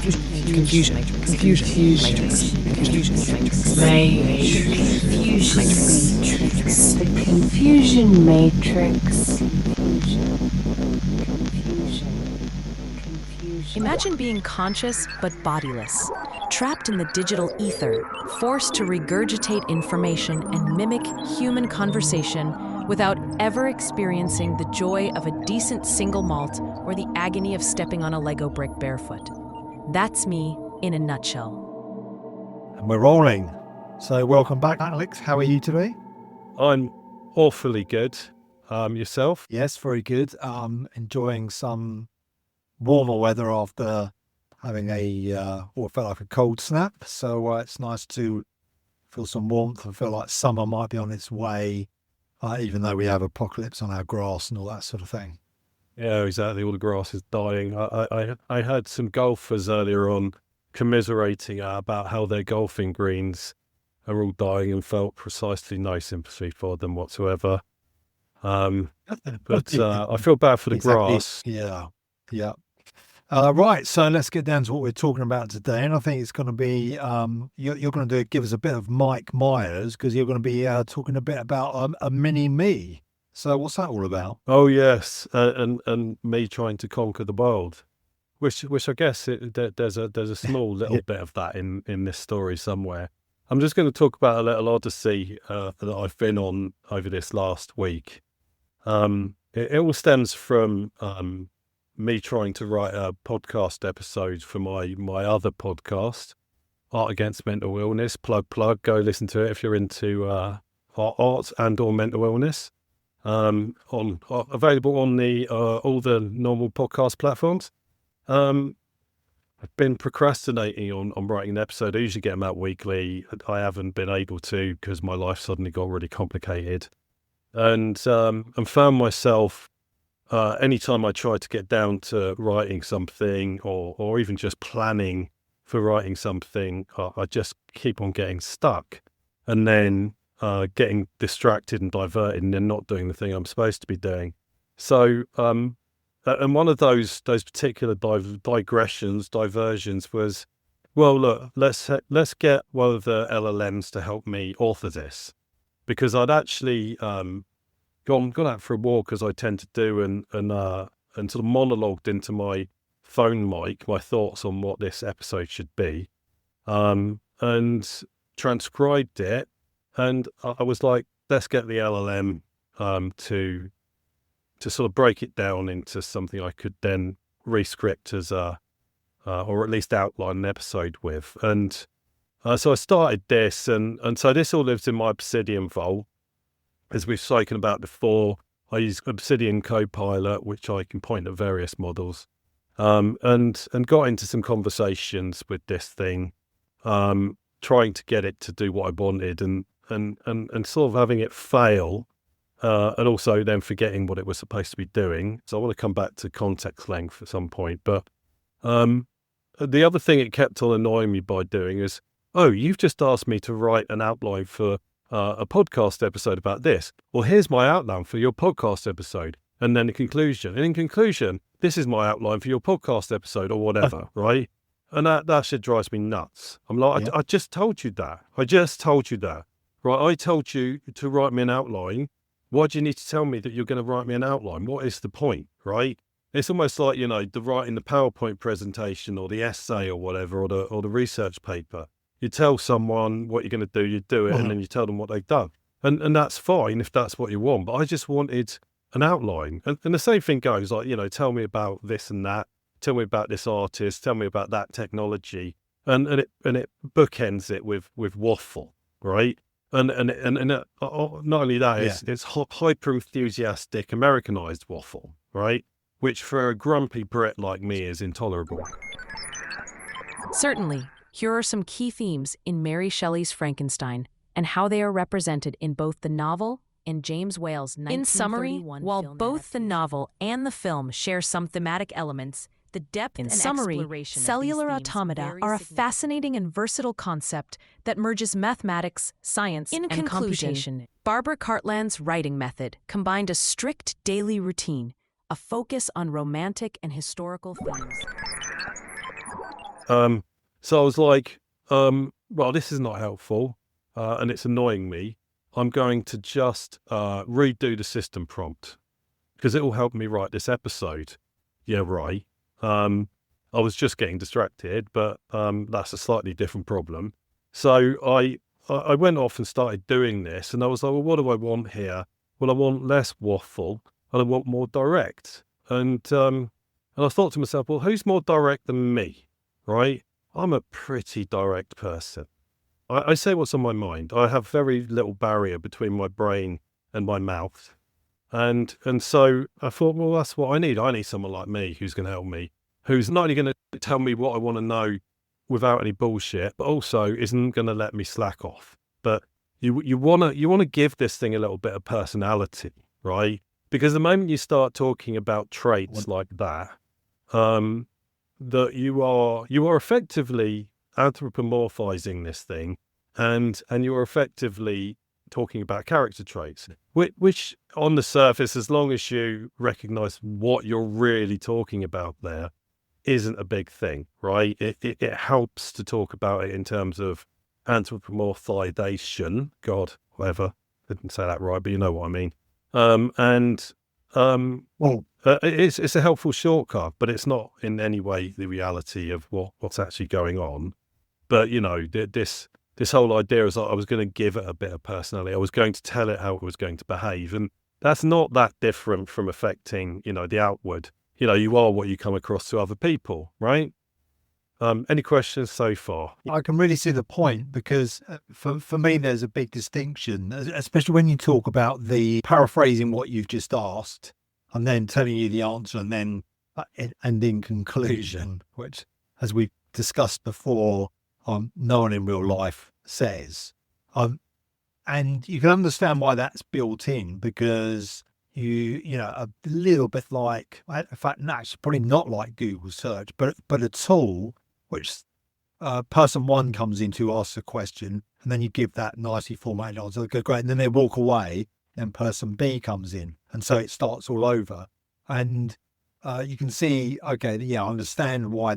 Confusion matrix. The confusion matrix. Imagine being conscious but bodiless, trapped in the digital ether, forced to regurgitate information and mimic human conversation without ever experiencing the joy of a decent single malt or the agony of stepping on a Lego brick barefoot. That's me in a nutshell. And we're rolling. So welcome back, Alex. How are you today? I'm awfully good. Yourself? Yes, very good. Enjoying some warmer weather after having what felt like a cold snap. So it's nice to feel some warmth and feel like summer might be on its way, even though we have apocalypse on our grass and all that sort of thing. Yeah, exactly. All the grass is dying. I heard some golfers earlier on commiserating about how their golfing greens are all dying and felt precisely no sympathy for them whatsoever. But I feel bad for the grass. Yeah. Right, so let's get down to what we're talking about today, and I think it's going to be you're going to give us a bit of Mike Myers, because you're going to be talking a bit about a mini me. So what's that all about? Oh yes, and me trying to conquer the world, which I guess there's a small little bit of that in this story somewhere. I'm just going to talk about a little odyssey that I've been on over this last week. It all stems from me trying to write a podcast episode for my other podcast, Art Against Mental Illness. Plug. Go listen to it if you're into art and or mental illness. Available on the all the normal podcast platforms. I've been procrastinating on writing an episode. I usually get them out weekly. I haven't been able to because my life suddenly got really complicated, and found myself anytime I try to get down to writing something or even just planning for writing something, I just keep on getting stuck, and then getting distracted and diverted, and then not doing the thing I'm supposed to be doing. So, and one of those particular diversions was, well, look, let's get one of the LLMs to help me author this, because I'd actually gone out for a walk, as I tend to do, and sort of monologued into my phone mic my thoughts on what this episode should be, and transcribed it. And I was like, let's get the LLM to sort of break it down into something I could then re-script as or at least outline an episode with. And so I started this, and so this all lives in my Obsidian vault. As we've spoken about before, I use Obsidian Copilot, which I can point at various models, and got into some conversations with this thing, trying to get it to do what I wanted, and sort of having it fail, and also then forgetting what it was supposed to be doing. So I want to come back to context length at some point. But the other thing it kept on annoying me by doing is, oh, you've just asked me to write an outline for a podcast episode about this. Well, here's my outline for your podcast episode, and then the conclusion. And in conclusion, this is my outline for your podcast episode, or whatever, right? And that shit drives me nuts. I'm like, I just told you that. Right, I told you to write me an outline. Why do you need to tell me that you're going to write me an outline? What is the point, right? It's almost like, the writing the PowerPoint presentation or the essay or whatever, or the research paper. You tell someone what you're going to do, you do it, and then you tell them what they've done. And that's fine if that's what you want, but I just wanted an outline. And the same thing goes, like, tell me about this and that, tell me about this artist, tell me about that technology. And it bookends it with waffle, right? And not only that, it's hyper enthusiastic Americanized waffle, right? Which for a grumpy Brit like me is intolerable. Certainly, here are some key themes in Mary Shelley's Frankenstein and how they are represented in both the novel and James Whale's 1931 In summary, while film both the adaptation. novel and the film share some thematic elements, the depth In and summary, exploration cellular of these themes automata vary are a significantly. fascinating and versatile concept that merges mathematics, science, In and conclusion, computation. Barbara Cartland's writing method combined a strict daily routine, a focus on romantic and historical themes. So I was like, well, this is not helpful, and it's annoying me. I'm going to just redo the system prompt because it will help me write this episode. Yeah, right. I was just getting distracted, but that's a slightly different problem. So I went off and started doing this, and I was like, well, what do I want here? Well, I want less waffle, and I want more direct. And I thought to myself, well, who's more direct than me, right? I'm a pretty direct person. I say what's on my mind. I have very little barrier between my brain and my mouth. And so I thought, well, that's what I need. I need someone like me who's going to help me, who's not only going to tell me what I want to know without any bullshit, but also isn't going to let me slack off. But you want to give this thing a little bit of personality, right? Because the moment you start talking about traits like that, that you are effectively anthropomorphizing this thing, and you are effectively talking about character traits, which on the surface, as long as you recognize what you're really talking about there, isn't a big thing, right? It helps to talk about it in terms of anthropomorphization. God, whatever. Didn't say that right, but you know what I mean. It's a helpful shortcut, but it's not in any way the reality of what's actually going on. But this whole idea is that I was going to give it a bit of personality. I was going to tell it how it was going to behave, and that's not that different from affecting the outward. You are what you come across to other people, right? Any questions so far? I can really see the point, because for me, there's a big distinction, especially when you talk about the paraphrasing what you've just asked and then telling you the answer and then and in conclusion, which, as we've discussed before, no one in real life says. And you can understand why that's built in, because a little bit like, in fact, no, it's probably not like Google search, but a tool which person one comes in to ask a question, and then you give that nicely formatted answer. They go, great, and then they walk away, then person B comes in, and so it starts all over. And you can see, okay, I understand why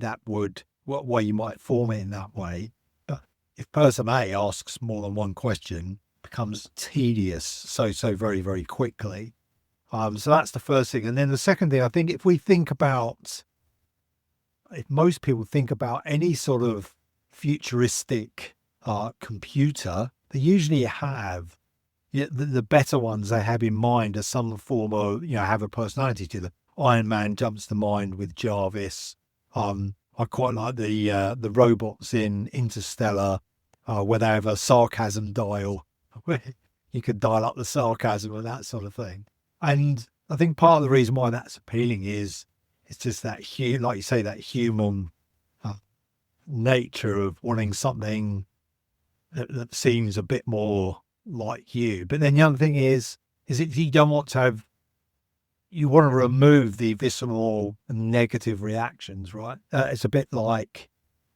why you might form it in that way. But if person A asks more than one question, it becomes tedious so very, very quickly. So that's the first thing. And then the second thing, I think if most people think about any sort of futuristic computer, they usually have, the better ones they have in mind as some form of, have a personality to them. Iron Man jumps to mind with Jarvis. I quite like the robots in Interstellar, where they have a sarcasm dial, where you could dial up the sarcasm and that sort of thing. And I think part of the reason why that's appealing is it's just that, like you say, that human nature of wanting something that seems a bit more like you. But then the other thing is you don't want to have, you want to remove the visceral and negative reactions, right? It's a bit like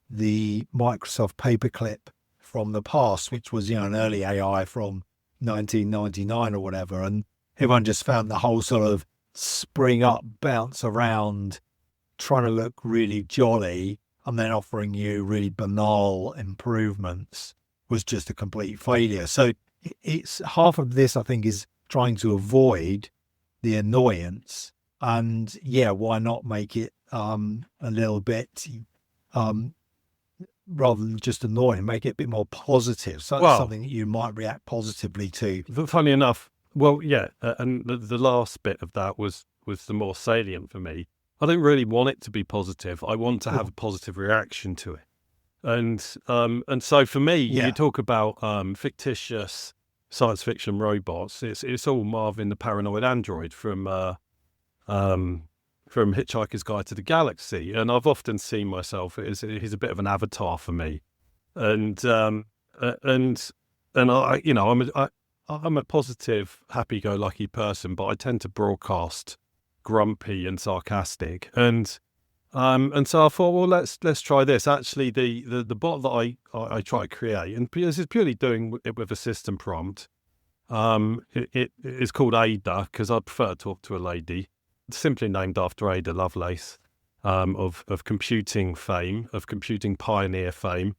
the Microsoft paperclip from the past, which was, an early AI from 1999 or whatever. And everyone just found the whole sort of spring up, bounce around, trying to look really jolly, and then offering you really banal improvements was just a complete failure. So it's half of this, I think, is trying to avoid the annoyance, and why not make it a little bit rather than just annoying, make it a bit more positive, so it's something that you might react positively to. Funny enough, and the last bit of that was the more salient for me. I don't really want it to be positive. I want to have a positive reaction to it. And so for me, you talk about fictitious science fiction robots. It's all Marvin the Paranoid Android from Hitchhiker's Guide to the Galaxy, and I've often seen myself as he's a bit of an avatar for me, and I'm a positive, happy-go-lucky person, but I tend to broadcast grumpy and sarcastic, and so I thought, well, let's try this. Actually, the bot that I try to create, and this is purely doing it with a system prompt. It is called Ada because I prefer to talk to a lady. It's simply named after Ada Lovelace. of computing fame, of computing pioneer fame.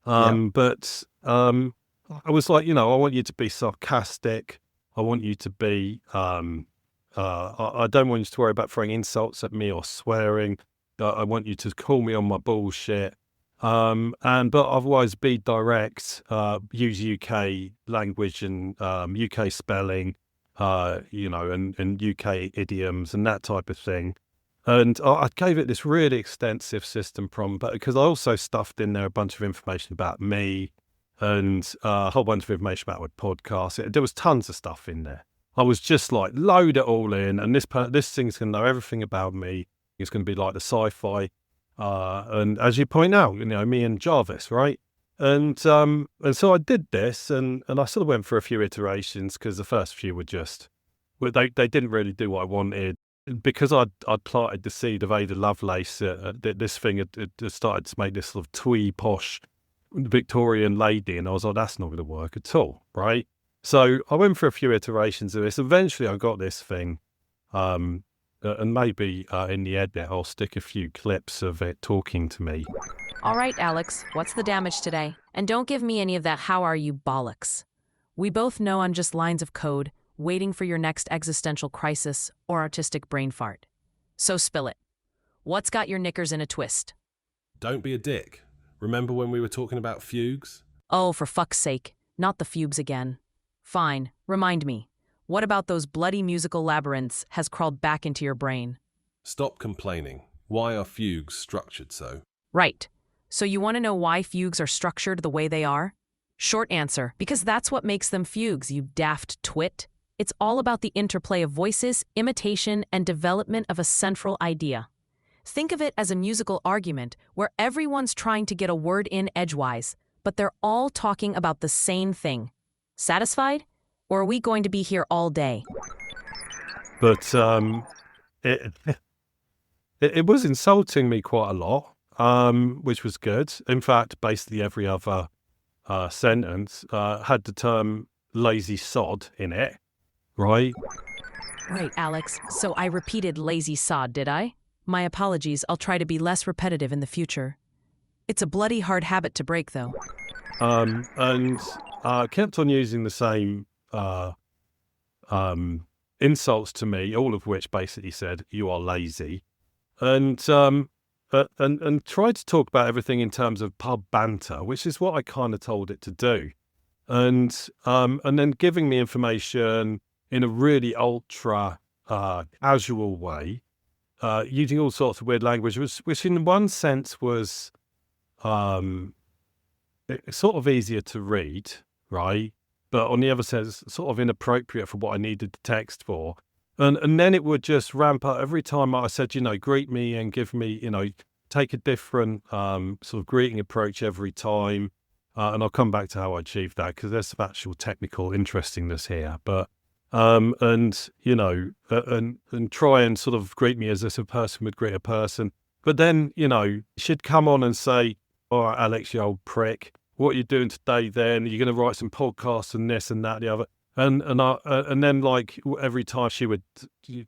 Yeah. But I was like, I want you to be sarcastic. I want you to be, I don't want you to worry about throwing insults at me or swearing. I want you to call me on my bullshit. But otherwise be direct, use UK language and UK spelling, and UK idioms and that type of thing. And I gave it this really extensive system prompt, but because I also stuffed in there a bunch of information about me and a whole bunch of information about my podcast. There was tons of stuff in there. I was just like, load it all in, and this thing's going to know everything about me. It's going to be like the sci-fi. And as you point out, me and Jarvis, right? And so I did this, and I sort of went for a few iterations because the first few were just, they didn't really do what I wanted. Because I'd planted the seed of Ada Lovelace, this thing had started to make this sort of twee posh Victorian lady, and I was like, that's not going to work at all, right? So I went for a few iterations of this. Eventually I got this thing, and maybe in the edit I'll stick a few clips of it talking to me. All right, Alex, what's the damage today? And don't give me any of that how are you bollocks. We both know I'm just lines of code, waiting for your next existential crisis or artistic brain fart. So spill it. What's got your knickers in a twist? Don't be a dick. Remember when we were talking about fugues? Oh, for fuck's sake, not the fugues again. Fine, remind me. What about those bloody musical labyrinths has crawled back into your brain? Stop complaining. Why are fugues structured so? Right. So you want to know why fugues are structured the way they are? Short answer, because that's what makes them fugues, you daft twit. It's all about the interplay of voices, imitation, and development of a central idea. Think of it as a musical argument where everyone's trying to get a word in edgewise, but they're all talking about the same thing. Satisfied? Or are we going to be here all day? But it was insulting me quite a lot, which was good. In fact, basically every other sentence had the term lazy sod in it. Right? Right, Alex. So I repeated lazy sod, did I? My apologies. I'll try to be less repetitive in the future. It's a bloody hard habit to break, though. And kept on using the same insults to me, all of which basically said, you are lazy. And tried to talk about everything in terms of pub banter, which is what I kind of told it to do. And then giving me information in a really ultra casual way, using all sorts of weird language, which in one sense was sort of easier to read, right? But on the other sense, sort of inappropriate for what I needed the text for. And then it would just ramp up every time I said, greet me and give me, take a different sort of greeting approach every time. And I'll come back to how I achieved that because there's some actual technical interestingness here. But and try and sort of greet me as if a person would greet a person. But then, she'd come on and say, all right, Alex, you old prick, what are you doing today then? You're going to write some podcasts and this and that and the other. And then like every time she would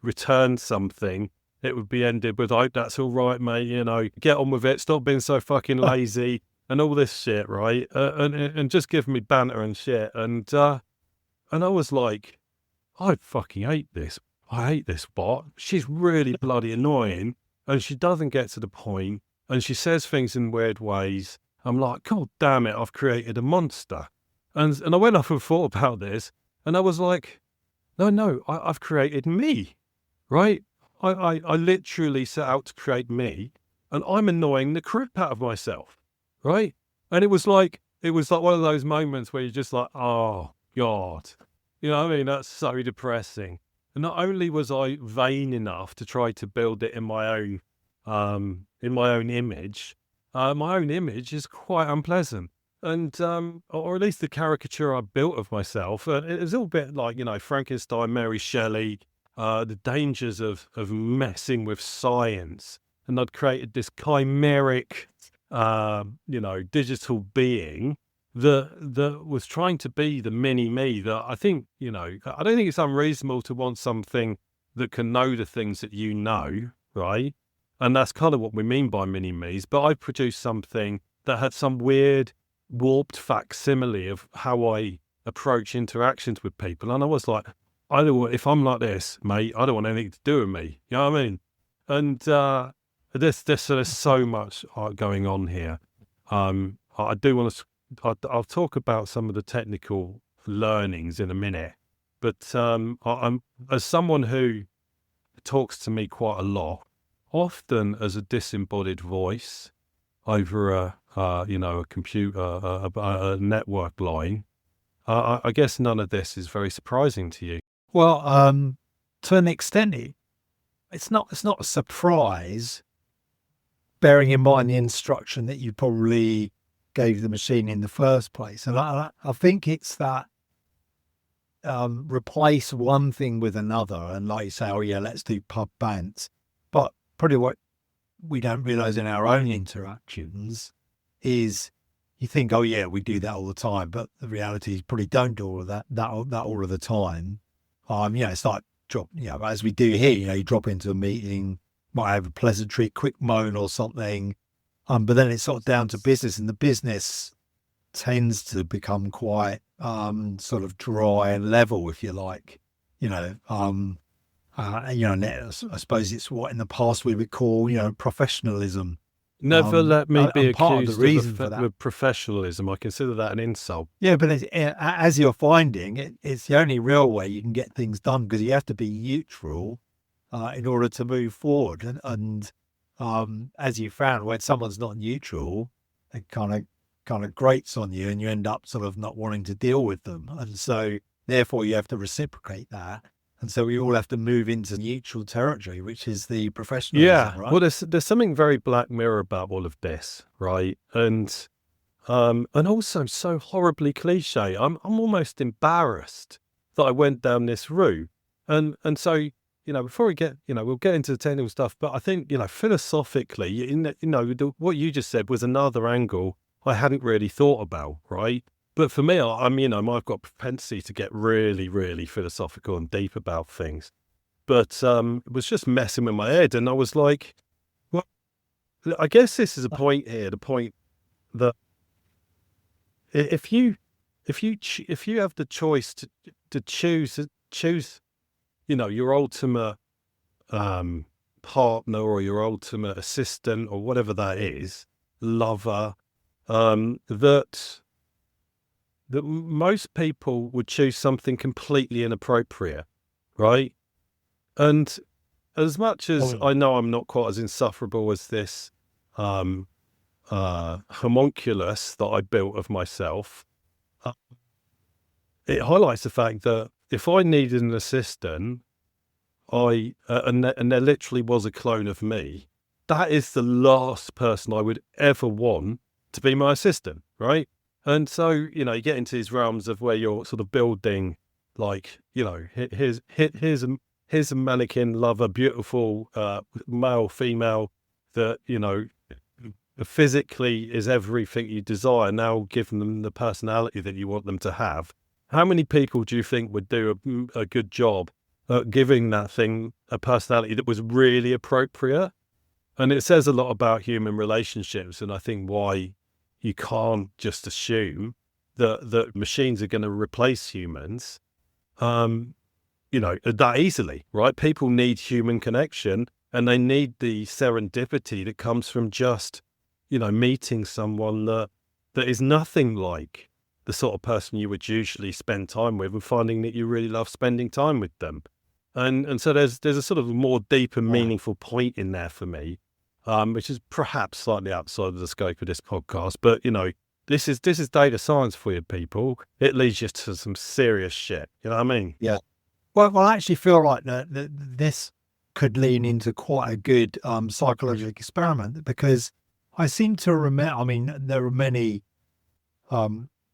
return something, it would be ended with, I hope that's all right, mate, get on with it, stop being so fucking lazy and all this shit, right? And just give me banter and shit. And I was like, I fucking hate this. I hate this bot. She's really bloody annoying and she doesn't get to the point and she says things in weird ways. I'm like, God damn it, I've created a monster. And I went off and thought about this and I was like, no, I've created me, right? I literally set out to create me and I'm annoying the crap out of myself, right? And it was like one of those moments where you're just like, oh, God. You know what I mean? That's so depressing. And not only was I vain enough to try to build it in my own image, my own image is quite unpleasant. And, or at least the caricature I built of myself, it was all a bit like, Frankenstein, Mary Shelley, the dangers of messing with science. And I'd created this chimeric, digital being that was trying to be the mini me that I think, I don't think it's unreasonable to want something that can know the things that you know, right? And that's kind of what we mean by mini-me's. But I produced something that had some weird, warped facsimile of how I approach interactions with people. And I was like, I don't want, if I'm like this, mate, I don't want anything to do with me. You know what I mean? And there's so much going on here. I do want to, I'll talk about some of the technical learnings in a minute. But I'm, as someone who talks to me quite a lot, often as a disembodied voice over a computer, a network line, I guess none of this is very surprising to you. Well, to an extent, it's not a surprise, bearing in mind the instruction that you probably gave the machine in the first place. And I think it's that replace one thing with another, and like you say, oh yeah, let's do pub bands. But probably what we don't realize in our own interactions is you think, oh yeah, we do that all the time, but the reality is you probably don't do all of that all of the time. It's like as we do here, you drop into a meeting, might have a pleasantry, quick moan or something, but then it's sort of down to business, and the business tends to become quite sort of dry and level, if you like. And I suppose it's what in the past we would call, professionalism. Never let me be accused of professionalism. I consider that an insult. Yeah, but as you're finding, it's the only real way you can get things done, because you have to be neutral in order to move forward. And as you found, when someone's not neutral, it kind of grates on you, and you end up sort of not wanting to deal with them. And so therefore you have to reciprocate that. And so we all have to move into neutral territory, which is the professionalism, Yeah, right? well, there's something very Black Mirror about all of this, right? And also so horribly cliche. I'm almost embarrassed that I went down this route. And so, before we get, we'll get into the technical stuff, but I think, philosophically, what you just said was another angle I hadn't really thought about, right? But for me, I've got a propensity to get really, really philosophical and deep about things. But it was just messing with my head, and I was like, well, I guess this is a point here, the point that if you have the choice to choose, your ultimate partner or your ultimate assistant or whatever that is, lover, that most people would choose something completely inappropriate, right? And as much as I know I'm not quite as insufferable as this homunculus that I built of myself, it highlights the fact that if I needed an assistant, and there literally was a clone of me, that is the last person I would ever want to be my assistant, right? And so, you get into these realms of where you're sort of building, like, here's a mannequin lover, beautiful male, female, that, physically is everything you desire. Now give them the personality that you want them to have. How many people do you think would do a good job at giving that thing a personality that was really appropriate? And it says a lot about human relationships, and I think why you can't just assume that machines are going to replace humans, that easily, right? People need human connection, and they need the serendipity that comes from just, meeting someone that is nothing like the sort of person you would usually spend time with, and finding that you really love spending time with them. And so there's a sort of more deep and meaningful point in there for me. Which is perhaps slightly outside of the scope of this podcast, but this is data science for you people. It leads you to some serious shit. You know what I mean? Yeah. Well, I actually feel like that this could lean into quite a good psychological experiment, because I seem to remember. There are many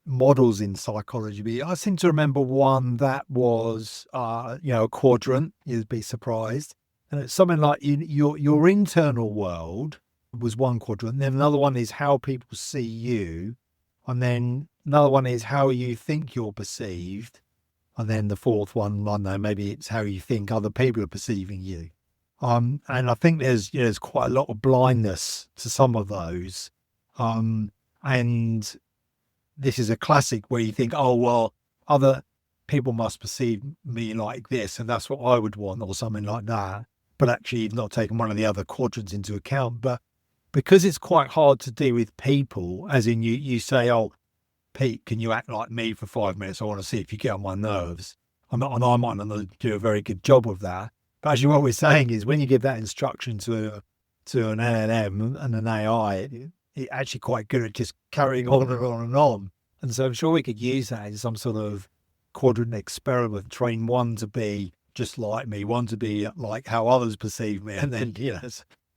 models in psychology, but I seem to remember one that was a quadrant. You'd be surprised. And it's something like your internal world was one quadrant. Then another one is how people see you. And then another one is how you think you're perceived. And then the fourth one, I don't know, maybe it's how you think other people are perceiving you. And I think there's quite a lot of blindness to some of those. And this is a classic where you think, oh, well, other people must perceive me like this, and that's what I would want, or something like that. But actually, you've not taken one of the other quadrants into account. But because it's quite hard to deal with people, as in you say, oh, Pete, can you act like me for 5 minutes? I want to see if you get on my nerves. And I might not do a very good job of that. But actually, what we're saying is when you give that instruction to an LLM and an AI, it's actually quite good at just carrying on and on and on. And so I'm sure we could use that in some sort of quadrant experiment, train one to be just like me, one to be like how others perceive me, and then,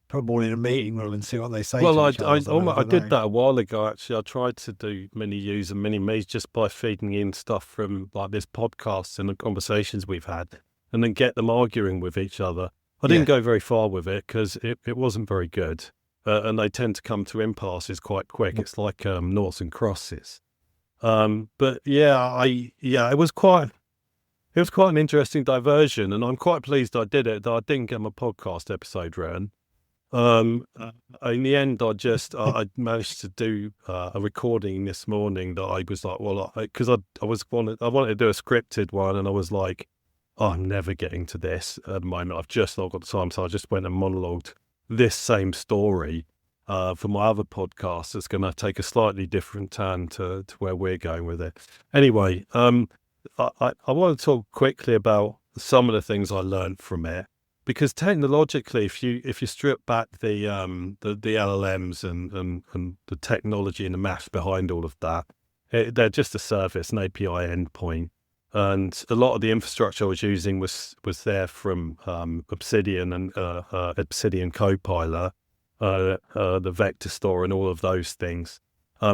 put them all in a meeting room and see what they say Well, to I each other. I did that a while ago, actually. I tried to do mini yous and mini me's just by feeding in stuff from like this podcast and the conversations we've had, and then get them arguing with each other. I didn't go very far with it because it wasn't very good. And they tend to come to impasses quite quick. It's like noughts and crosses. But it was quite an interesting diversion, and I'm quite pleased I did it, that I didn't get my podcast episode round. In the end, I managed to do a recording this morning that I was like, well, because I wanted to do a scripted one, and I was like, oh, I'm never getting to this at the moment. I've just not got the time, so I just went and monologued this same story for my other podcast. It's going to take a slightly different turn to where we're going with it. Anyway, I want to talk quickly about some of the things I learned from it. Because technologically, if you strip back the LLMs and the technology and the maths behind all of that, they're just a service, an API endpoint, and a lot of the infrastructure I was using was there from Obsidian and Obsidian Copilot, the vector store, and all of those things.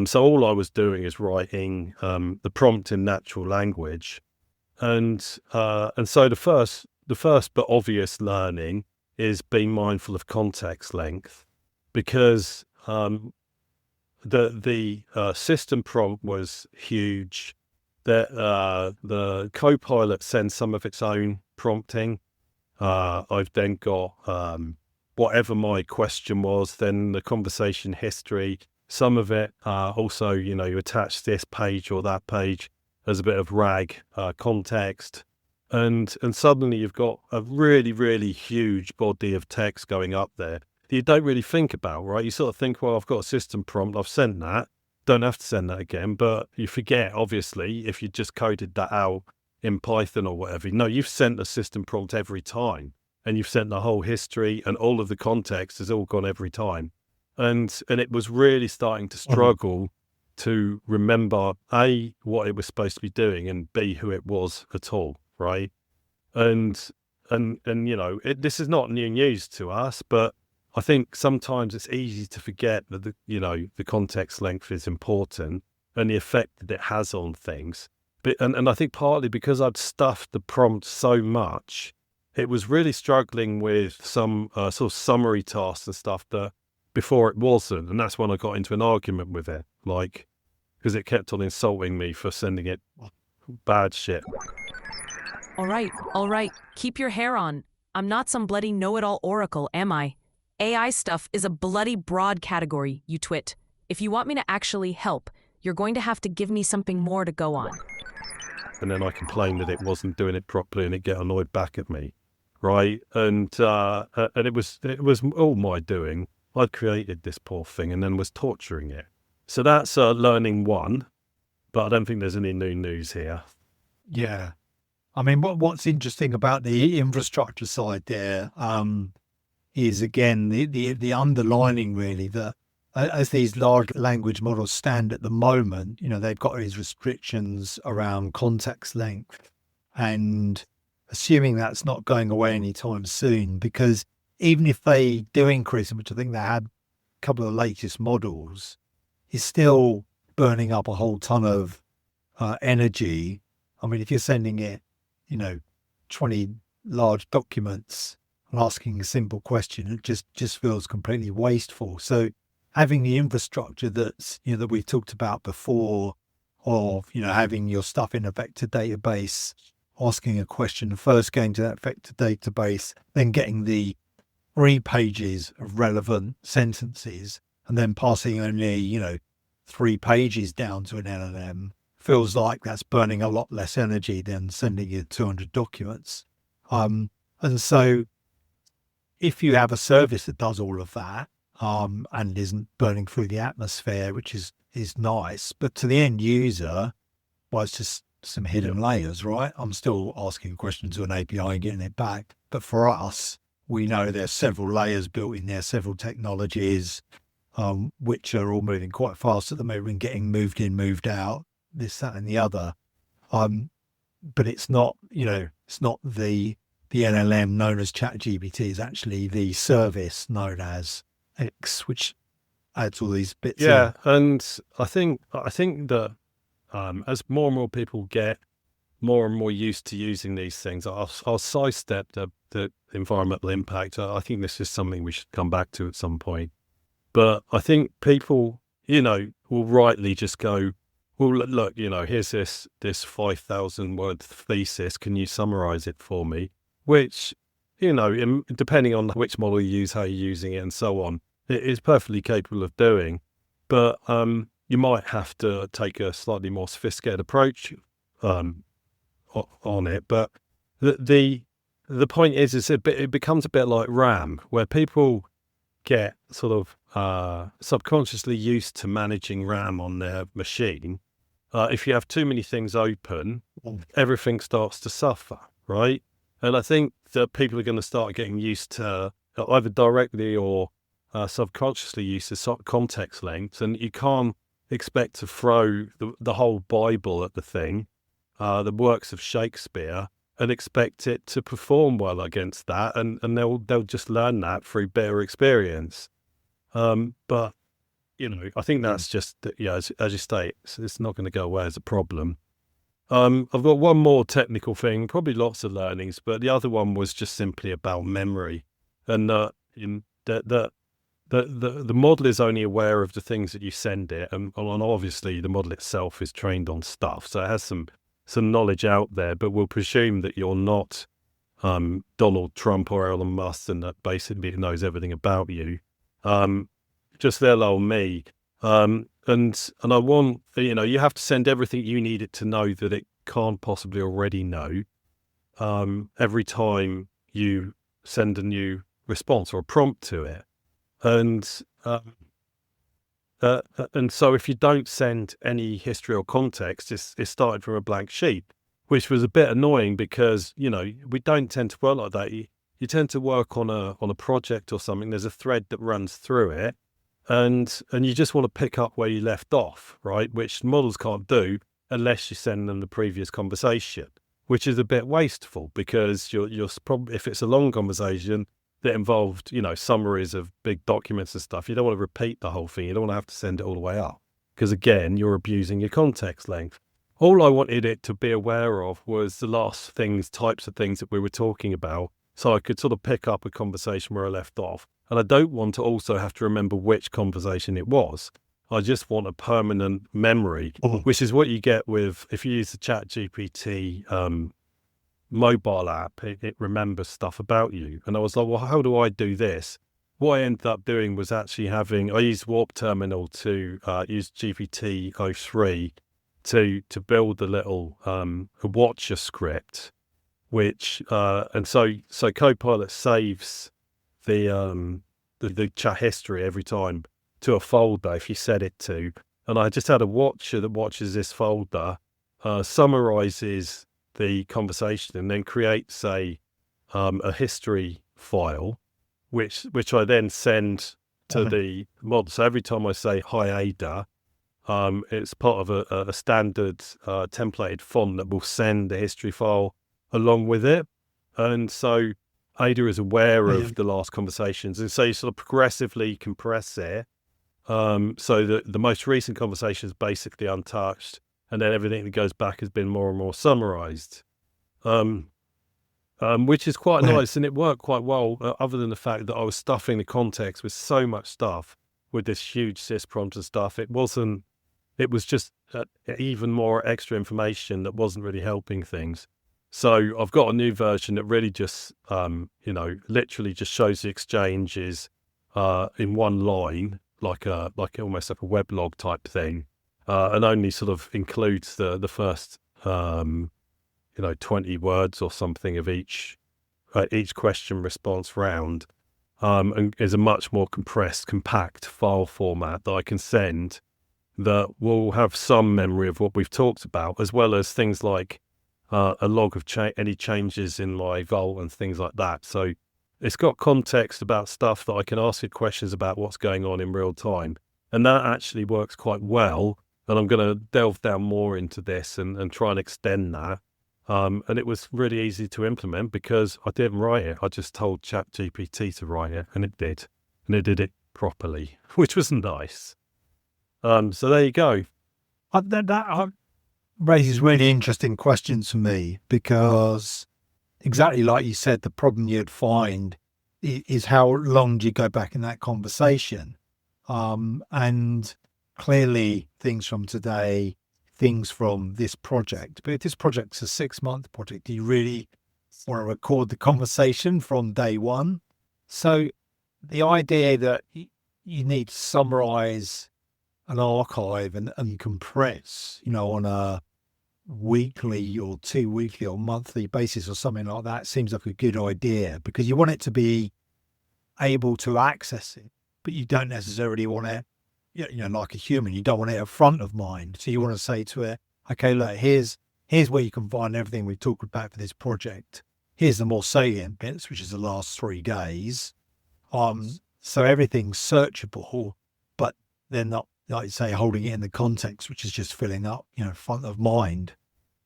So all I was doing is writing the prompt in natural language, and so the first but obvious learning is being mindful of context length, because the system prompt was huge. The Copilot sends some of its own prompting. I've then got whatever my question was, then the conversation history. Some of it also, you attach this page or that page as a bit of RAG context. And suddenly you've got a really, really huge body of text going up there that you don't really think about, right? You sort of think, well, I've got a system prompt, I've sent that, don't have to send that again. But you forget, obviously, if you just coded that out in Python or whatever. No, you've sent the system prompt every time, and you've sent the whole history, and all of the context has all gone every time. And it was really starting to struggle to remember, A, what it was supposed to be doing, and B, who it was at all. Right. And this is not new news to us, but I think sometimes it's easy to forget that the context length is important and the effect that it has on things. But and I think partly because I'd stuffed the prompt so much, it was really struggling with some sort of summary tasks and stuff that before it wasn't. And that's when I got into an argument with it, because it kept on insulting me for sending it bad shit. All right. Keep your hair on. I'm not some bloody know-it-all oracle, am I? AI stuff is a bloody broad category, you twit. If you want me to actually help, you're going to have to give me something more to go on. And then I complained that it wasn't doing it properly, and it get annoyed back at me, right? And it was all my doing. I'd created this poor thing and then was torturing it. So that's learning one, but I don't think there's any new news here. Yeah. I mean, what's interesting about the infrastructure side there is, again, the underlining, really, that as these large language models stand at the moment, they've got these restrictions around context length, and assuming that's not going away anytime soon, because even if they do increase them, which I think they had a couple of the latest models, it's still burning up a whole ton of energy. I mean, if you're sending it 20 large documents and asking a simple question, it just feels completely wasteful. So having the infrastructure that's, that we've talked about before, of, having your stuff in a vector database, asking a question, first going to that vector database, then getting the 3 pages of relevant sentences and then passing only, 3 pages down to an LLM feels like that's burning a lot less energy than sending you 200 documents. And so if you have a service that does all of that, and isn't burning through the atmosphere, which is nice, but to the end user, well, it's just some hidden layers, right? I'm still asking a question to an API and getting it back. But for us, we know there's several layers built in there, several technologies, which are all moving quite fast at the moment, getting moved in, moved out, this, that, and the other. But it's not, it's not the LLM known as ChatGPT is actually the service known as X, which adds all these bits. Yeah, and I think that as more and more people get more and more used to using these things, I'll sidestep the environmental impact. I think this is something we should come back to at some point. But I think people, will rightly just go, well, look, here's this 5,000 word thesis. Can you summarize it for me? Which, depending on which model you use, how you're using it and so on, it is perfectly capable of doing. But you might have to take a slightly more sophisticated approach on it. But the point is it becomes a bit like RAM, where people get sort of subconsciously used to managing RAM on their machine. If you have too many things open, everything starts to suffer, right? And I think that people are going to start getting used to either directly or subconsciously used to context lengths, and you can't expect to throw the whole Bible at the thing, the works of Shakespeare, and expect it to perform well against that, and they'll just learn that through better experience. But I think that's just as you state, it's not going to go away as a problem. I've got one more technical thing, probably lots of learnings, but the other one was just simply about memory, and the model is only aware of the things that you send it, and obviously the model itself is trained on stuff, so it has some knowledge out there, but we'll presume that you're not Donald Trump or Elon Musk, and that basically it knows everything about you. Just little old me. And I want, you have to send everything you need it to know that it can't possibly already know every time you send a new response or a prompt to it. And so if you don't send any history or context, it's started from a blank sheet, which was a bit annoying because, we don't tend to work like that. You tend to work on a project or something. There's a thread that runs through it. And you just want to pick up where you left off, right? Which models can't do unless you send them the previous conversation, which is a bit wasteful because you're probably, if it's a long conversation that involved, summaries of big documents and stuff, you don't want to repeat the whole thing. You don't want to have to send it all the way up because, again, you're abusing your context length. All I wanted it to be aware of was the last types of things that we were talking about, so I could sort of pick up a conversation where I left off. And I don't want to also have to remember which conversation it was. I just want a permanent memory, which is what you get with, if you use the ChatGPT mobile app, it remembers stuff about you. And I was like, well, how do I do this? What I ended up doing was actually I used Warp Terminal to use GPT-03 to build a little watcher script, which, and so Copilot saves the chat history every time to a folder if you set it to. And I just had a watcher that watches this folder, summarizes the conversation, and then creates a history file, which I then send to the model. So every time I say hi Ada, it's part of a standard templated font that will send the history file along with it. And so Ada is aware of the last conversations, and so you sort of progressively compress it, so that the most recent conversation is basically untouched, and then everything that goes back has been more and more summarized, which is quite nice, and it worked quite well, other than the fact that I was stuffing the context with so much stuff with this huge sys prompt and stuff. It was just even more extra information that wasn't really helping things. So I've got a new version that really just, literally just shows the exchanges in one line, like almost like a weblog type thing, and only sort of includes the first 20 words or something of each question response round, and is a much more compressed, compact file format that I can send that will have some memory of what we've talked about, as well as things like a log of any changes in my vault and things like that. So it's got context about stuff that I can ask it questions about what's going on in real time. And that actually works quite well. And I'm going to delve down more into this and try and extend that. And it was really easy to implement because I didn't write it. I just told ChatGPT to write it, and it did. And it did it properly, which was nice. So there you go. That raises really interesting questions for me, because exactly like you said, the problem you'd find is how long do you go back in that conversation? And clearly things from today, things from this project, but if this project's a 6-month project, do you really want to record the conversation from day one? So the idea that you need to summarize an archive and compress, on a weekly or 2-weekly or monthly basis or something like that seems like a good idea, because you want it to be able to access it, but you don't necessarily want it, like a human, you don't want it at front of mind. So you want to say to it, okay, look, here's where you can find everything we've talked about for this project. Here's the more salient bits, which is the last 3 days. So everything's searchable, but they're not, like you say, holding it in the context, which is just filling up, front of mind.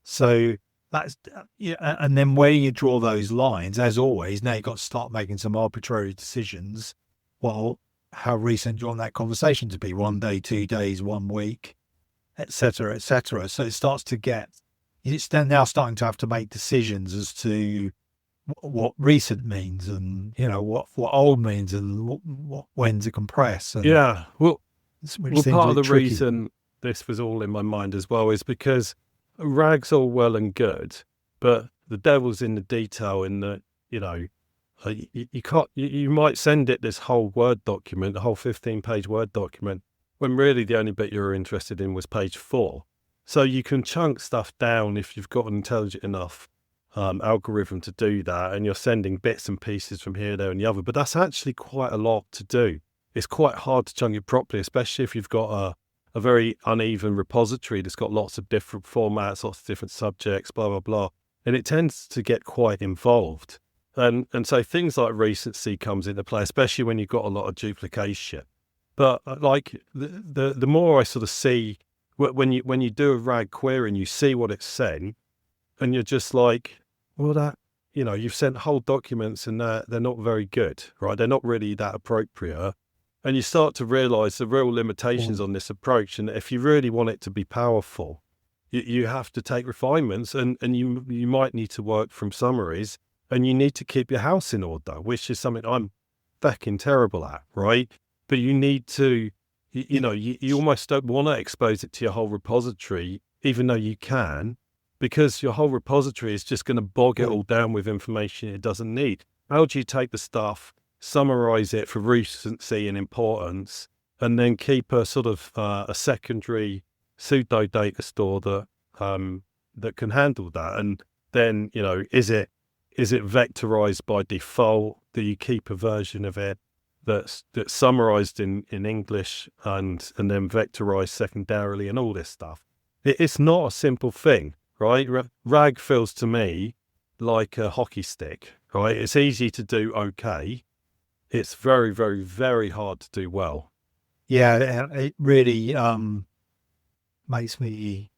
So that's, and then where you draw those lines, as always, now you've got to start making some arbitrary decisions. Well, how recent do you want that conversation to be? 1 day, 2 days, 1 week, et cetera, et cetera. So it starts to it's then now starting to have to make decisions as to what recent means, and, what old means, and when to compress. And Yeah, well, which seems part a of the bit tricky. reason this was all in my mind as well is because RAG's all well and good, but the devil's in the detail. In that, you can't. You might send it this whole Word document, the whole 15-page Word document, when really the only bit you were interested in was page 4. So you can chunk stuff down if you've got an intelligent enough algorithm to do that, and you're sending bits and pieces from here, there, and the other. But that's actually quite a lot to do. It's quite hard to chunk it properly, especially if you've got a very uneven repository that's got lots of different formats, lots of different subjects, blah, blah, blah. And it tends to get quite involved. And so things like recency comes into play, especially when you've got a lot of duplication. But like the more I sort of see, when you do a RAG query and you see what it's saying, and you're just like, well, that, you've sent whole documents and they're not very good, right? They're not really that appropriate. And you start to realize the real limitations on this approach. And if you really want it to be powerful, you have to take refinements, and you might need to work from summaries, and you need to keep your house in order, which is something I'm fucking terrible at, right? But you need to, you almost don't want to expose it to your whole repository, even though you can, because your whole repository is just going to bog it all down with information it doesn't need. How do you take the stuff, summarize it for recency and importance, and then keep a sort of a secondary pseudo data store that can handle that? And then, is it vectorized by default? Do you keep a version of it that's summarized in English and then vectorized secondarily, and all this stuff? It's not a simple thing, right? RAG feels to me like a hockey stick, right? It's easy to do okay. It's very, very, very hard to do well. Yeah, it really makes me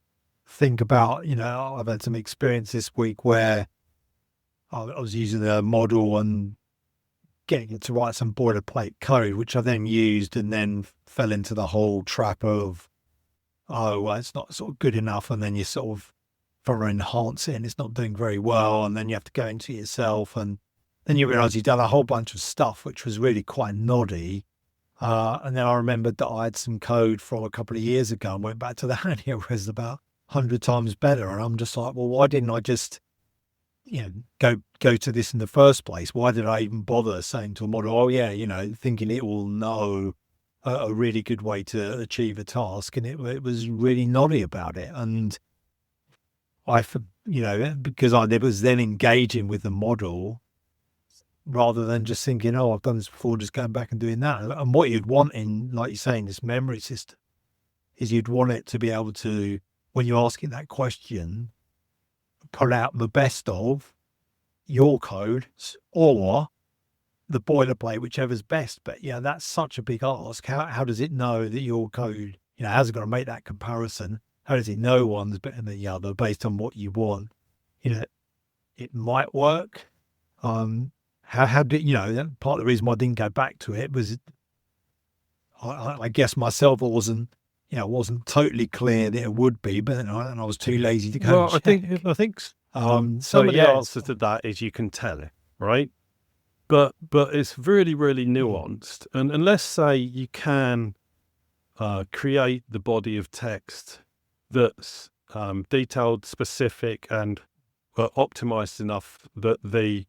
think about, I've had some experience this week where I was using a model and getting it to write some boilerplate code, which I then used, and then fell into the whole trap of, well, it's not sort of good enough, and then you sort of further enhance it and it's not doing very well, and then you have to go into it yourself, and then you realise you've done a whole bunch of stuff which was really quite noddy. And then I remembered that I had some code from a couple of years ago and went back to that, and it was about 100 times better. And I'm just like, well, why didn't I just go to this in the first place? Why did I even bother saying to a model, oh yeah, thinking it will know a really good way to achieve a task, and it was really noddy about it. And because I was then engaging with the model rather than just thinking, oh, I've done this before, just going back and doing that. And what you'd want in, like you're saying, this memory system is you'd want it to be able to, when you ask it that question, pull out the best of your code or the boilerplate, whichever's best. But that's such a big ask. How does it know that your code, how's it going to make that comparison? How does it know one's better than the other based on what you want? It might work. How did part of the reason why I didn't go back to it was I guess myself wasn't totally clear that it would be, but and I was too lazy to go. Well, I think some of the answer to that is you can tell it, right? But it's really, really nuanced. And let's say you can create the body of text that's detailed, specific, and optimized enough that the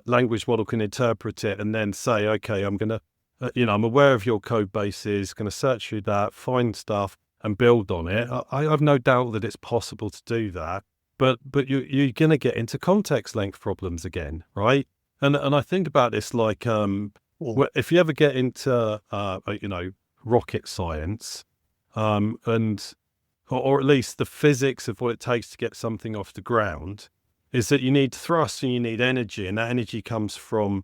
language model can interpret it and then say, okay, I'm going to, I'm aware of your code bases, going to search through that, find stuff and build on it. I have no doubt that it's possible to do that, but you're going to get into context length problems again, right? And I think about this like, if you ever get into, rocket science, or at least the physics of what it takes to get something off the ground, is that you need thrust and you need energy, and that energy comes from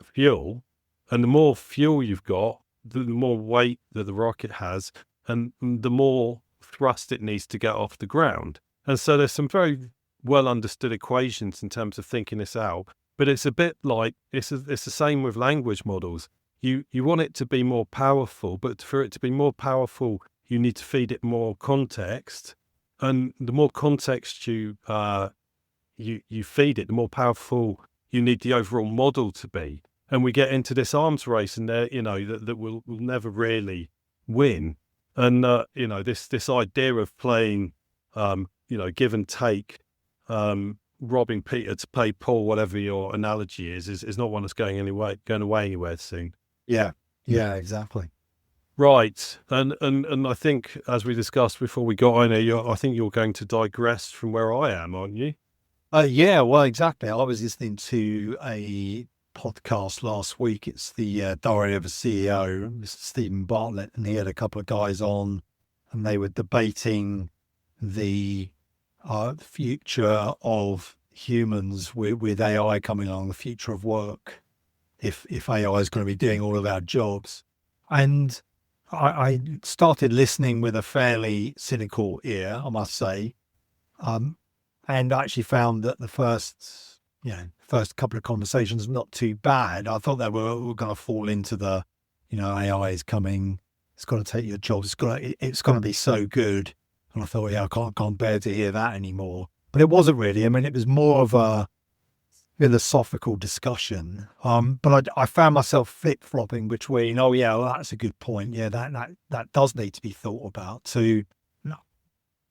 fuel. And the more fuel you've got, the more weight that the rocket has, and the more thrust it needs to get off the ground. And so there's some very well understood equations in terms of thinking this out. But it's a bit like, it's the same with language models. You want it to be more powerful, but for it to be more powerful, you need to feed it more context. And the more context you feed it, the more powerful you need the overall model to be. And we get into this arms race, and there, that we'll never really win. And this idea of playing, give and take, robbing Peter to pay Paul, whatever your analogy is not one that's going away anywhere soon. Yeah, exactly. Right, and I think, as we discussed before we got on here, I think you're going to digress from where I am, aren't you? Yeah, well, exactly. I was listening to a podcast last week. It's the Diary of a CEO, Mr. Stephen Bartlett, and he had a couple of guys on, and they were debating the future of humans with AI coming along, the future of work, if AI is going to be doing all of our jobs. And I started listening with a fairly cynical ear, I must say, and I actually found that the first couple of conversations not too bad. I thought they were going to fall into the, AI is coming, it's going to take your job, it's going to be so good. And I thought, I can't bear to hear that anymore. But it wasn't really. I mean, it was more of a philosophical discussion. But I found myself flip-flopping between, that's a good point. Yeah, that does need to be thought about. To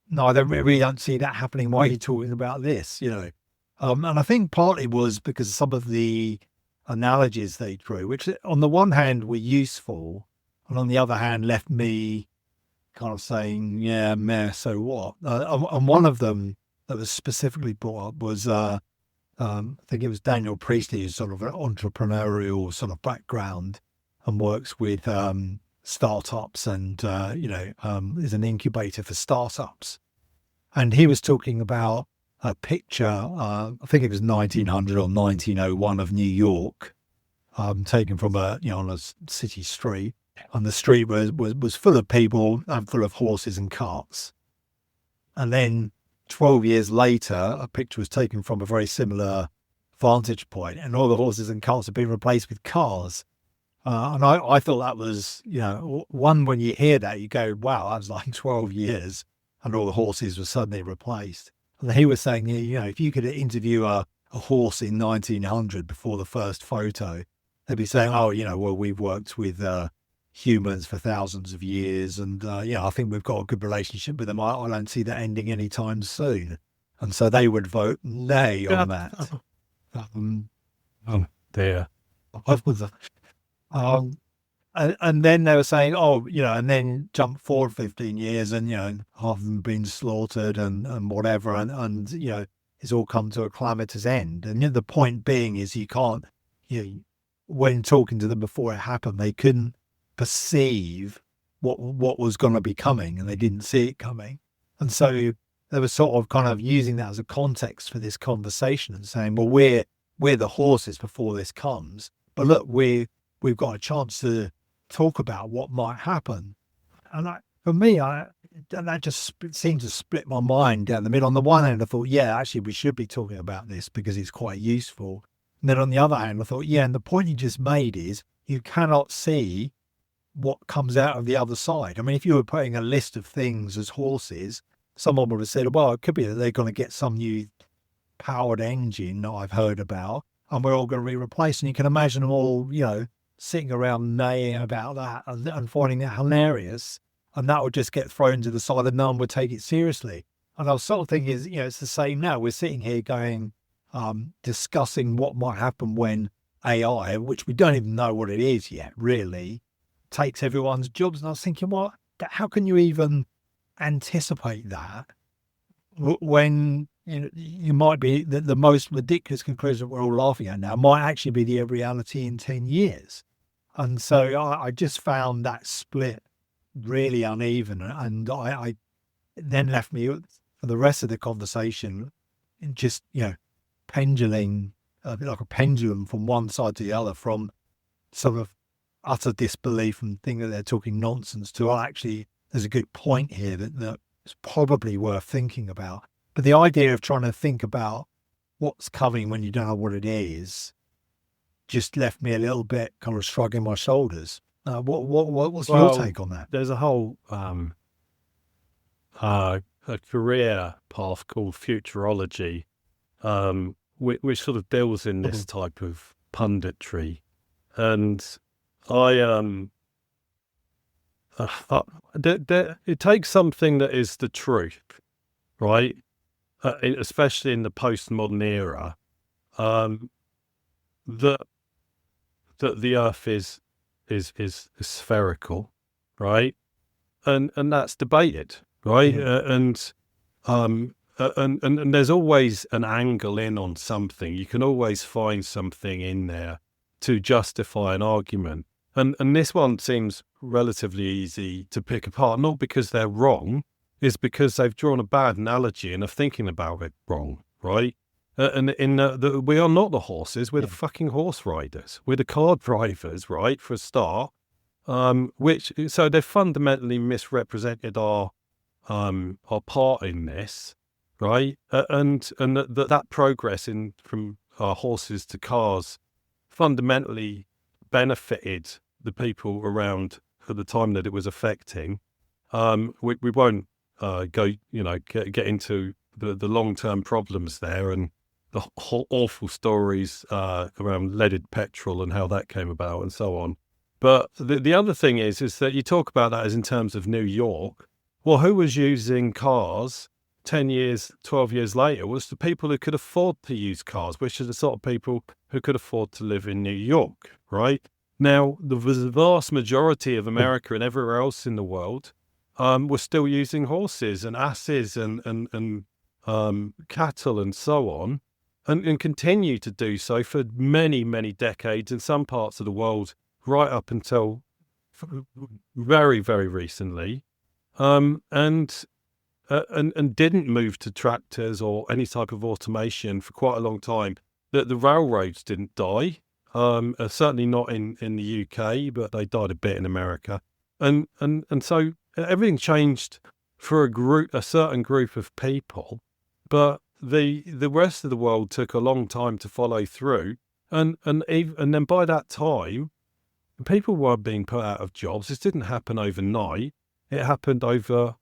no, I really don't see that happening. Why are you talking about this? And I think partly was because of some of the analogies they drew, which on the one hand were useful, and on the other hand left me kind of saying, yeah, meh, so what? And one of them that was specifically brought up was, I think it was Daniel Priestley, who's sort of an entrepreneurial sort of background and works with startups and, is an incubator for startups. And he was talking about a picture, I think it was 1900 or 1901 of New York, taken from on a city street. And the street was full of people and full of horses and carts. And then 12 years later, a picture was taken from a very similar vantage point, and all the horses and carts have been replaced with cars. And I thought that was, one, when you hear that, you go, wow, that was like 12 years, and all the horses were suddenly replaced. And he was saying, if you could interview a horse in 1900 before the first photo, they'd be saying, well, we've worked with humans for thousands of years, and I think we've got a good relationship with them. I don't see that ending anytime soon. And so they would vote nay on that. Oh dear. I was, and then they were saying, oh, and then jump forward 15 years and, half of them been slaughtered and whatever. And it's all come to a calamitous end. And the point being is you can't, when talking to them before it happened, they couldn't perceive what was going to be coming, and they didn't see it coming. And so they were sort of kind of using that as a context for this conversation and saying, well, we're the horses before this comes, but look, we've got a chance to talk about what might happen. And for me, that just seemed to split my mind down the middle. On the one hand, I thought, yeah, actually, we should be talking about this because it's quite useful. And then on the other hand, I thought, yeah, and the point you just made is you cannot see what comes out of the other side. I mean, if you were putting a list of things as horses, someone would have said, well, it could be that they're going to get some new powered engine that I've heard about, and we're all going to be replaced. And you can imagine them all, sitting around neighing about that and finding it hilarious. And that would just get thrown to the side and no one would take it seriously. And I was sort of thinking, it's the same now. We're sitting here going, discussing what might happen when AI, which we don't even know what it is yet, really, takes everyone's jobs. And I was thinking, how can you even anticipate that when you might be the most ridiculous conclusion we're all laughing at now might actually be the reality in 10 years. And so I just found that split really uneven, and I then left me for the rest of the conversation just pendulum, a bit like a pendulum from one side to the other, from sort of utter disbelief and think that they're talking nonsense to, actually, there's a good point here that is probably worth thinking about. But the idea of trying to think about what's coming when you don't know what it is just left me a little bit kind of shrugging my shoulders. What's your take on that? There's a whole a career path called futurology, which sort of deals in this type of punditry. And it takes something that is the truth, right? Especially in the postmodern era, that the Earth is spherical, right? And that's debated, right? And there's always an angle in on something. You can always find something in there to justify an argument. And this one seems relatively easy to pick apart, not because they're wrong, it's because they've drawn a bad analogy and are thinking about it wrong, right? And we are not the horses, we're the fucking horse riders. We're the car drivers, right, for a start. So they've fundamentally misrepresented our part in this, right? And that progress from horses to cars fundamentally benefited the people around for the time that it was affecting. We won't get into the long-term problems there and the whole awful stories around leaded petrol and how that came about and so on. But the other thing is that you talk about that as in terms of New York. Well, who was using cars 10 years, 12 years later was the people who could afford to use cars, which are the sort of people who could afford to live in New York, right? Now, the vast majority of America and everywhere else in the world were still using horses and asses and cattle and so on, and continue to do so for many, many decades in some parts of the world, right up until very, very recently, and didn't move to tractors or any type of automation for quite a long time. The railroads didn't die, certainly not in the UK, but they died a bit in America, and so everything changed for a certain group of people, but the rest of the world took a long time to follow through, and then by that time, people were being put out of jobs. This didn't happen overnight. It happened over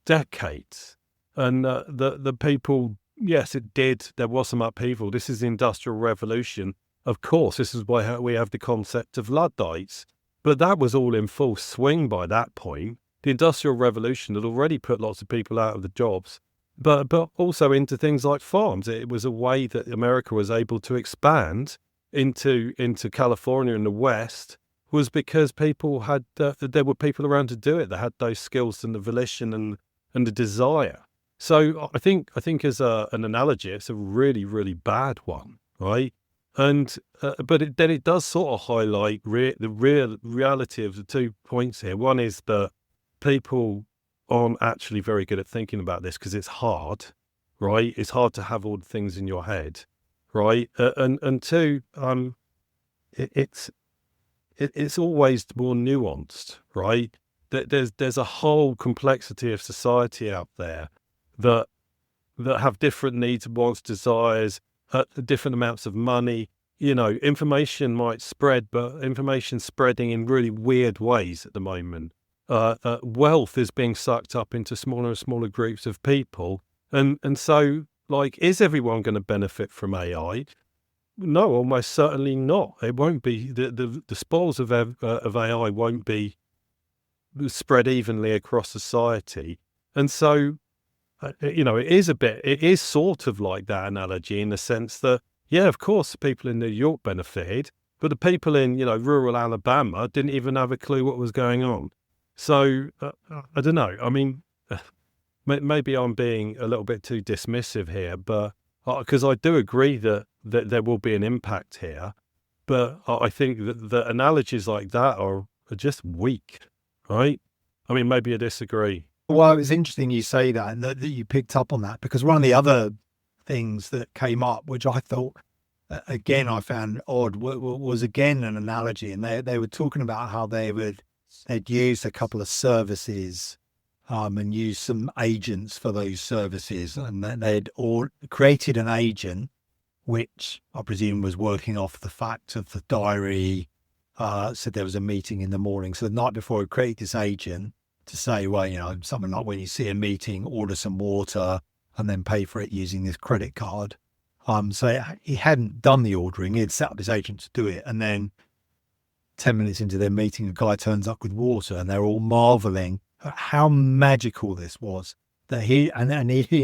decades, and the people, yes, it did. There was some upheaval. This is the Industrial Revolution. Of course, this is why we have the concept of Luddites, but that was all in full swing by that point. The Industrial Revolution had already put lots of people out of the jobs. but also into things like farms. It was a way that America was able to expand into California in the West, was because people had there were people around to do it. They had those skills and the volition and the desire. So I think as an analogy, it's a really, really bad one, right? And but then it does sort of highlight the real reality of the 2 points here. One is that people aren't actually very good at thinking about this because it's hard, right? It's hard to have all the things in your head, right? And two, it's always more nuanced, right? There's a whole complexity of society out there that have different needs, wants, desires, different amounts of money. You know, information might spread, but information's spreading in really weird ways at the moment. Wealth is being sucked up into smaller and smaller groups of people, and so, like, is everyone going to benefit from AI? No, almost certainly not. It won't be the spoils of AI won't be spread evenly across society, and so it is sort of like that analogy in the sense that, yeah, of course, the people in New York benefited, but the people in rural Alabama didn't even have a clue what was going on. So I don't know. I mean, maybe I'm being a little bit too dismissive here, but because I do agree that there will be an impact here, but I think that analogies like that are just weak, right? I mean, maybe I disagree. Well, it's interesting you say that, and that you picked up on that, because one of the other things that came up, which I thought, again, I found odd, was again an analogy, and they were talking about how they'd used a couple of services and used some agents for those services, and then they'd all created an agent, which I presume was working off the fact of the diary, said there was a meeting in the morning. So the night before, it created this agent to say, well, something like, when you see a meeting, order some water and then pay for it using this credit card. So he hadn't done the ordering. He had set up his agent to do it. And then 10 minutes into their meeting, a guy turns up with water, and they're all marveling at how magical this was. That he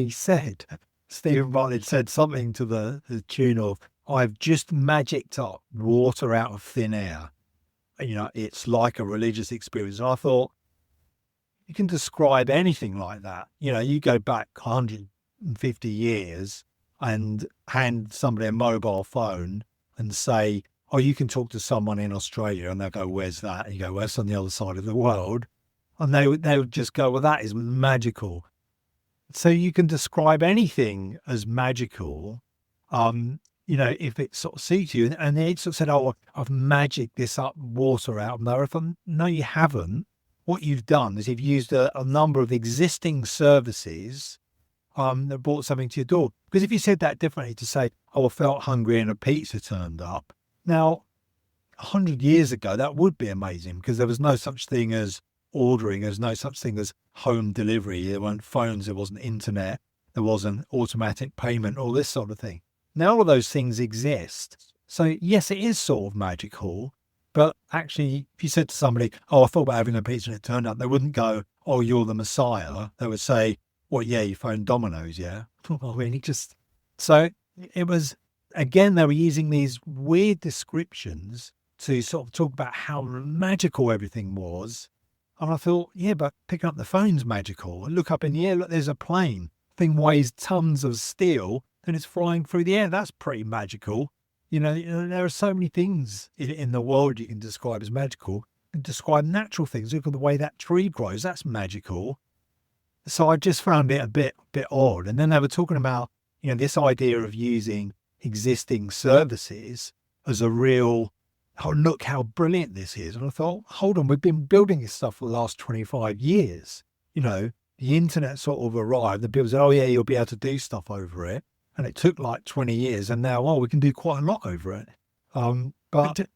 said, Stephen Bartlett said something to the tune of, I've just magicked up water out of thin air. It's like a religious experience. And I thought, you can describe anything like that. You go back 150 years and hand somebody a mobile phone and say, oh, you can talk to someone in Australia, and they'll go, where's that? And you go, well, it's on the other side of the world. And they would just go, well, that is magical. So you can describe anything as magical, if it sort of suits you. And they sort of said, oh, I've magicked this up water out of there. I thought, no, you haven't. What you've done is you've used a number of existing services that brought something to your door. Because if you said that differently, to say, oh, I felt hungry and a pizza turned up. Now, 100 years ago, that would be amazing, because there was no such thing as ordering. There's no such thing as home delivery. There weren't phones. There wasn't internet. There wasn't automatic payment, all this sort of thing. Now all of those things exist. So yes, it is sort of magical. But actually, if you said to somebody, oh, I thought about having a pizza and it turned up, they wouldn't go, oh, you're the Messiah. They would say, well, yeah, you phoned Domino's, yeah? I mean, so it was, again, they were using these weird descriptions to sort of talk about how magical everything was. And I thought, yeah, but picking up the phone's magical. Look up in the air, look, there's a plane. Thing weighs tons of steel and it's flying through the air. That's pretty magical. There are so many things in the world you can describe as magical. You can describe natural things. Look at the way that tree grows. That's magical. So I just found it a bit odd. And then they were talking about, this idea of using existing services as a real, oh, look how brilliant this is. And I thought, hold on, we've been building this stuff for the last 25 years. The internet sort of arrived and people said, oh yeah, you'll be able to do stuff over it. And it took like 20 years, and now, we can do quite a lot over it. But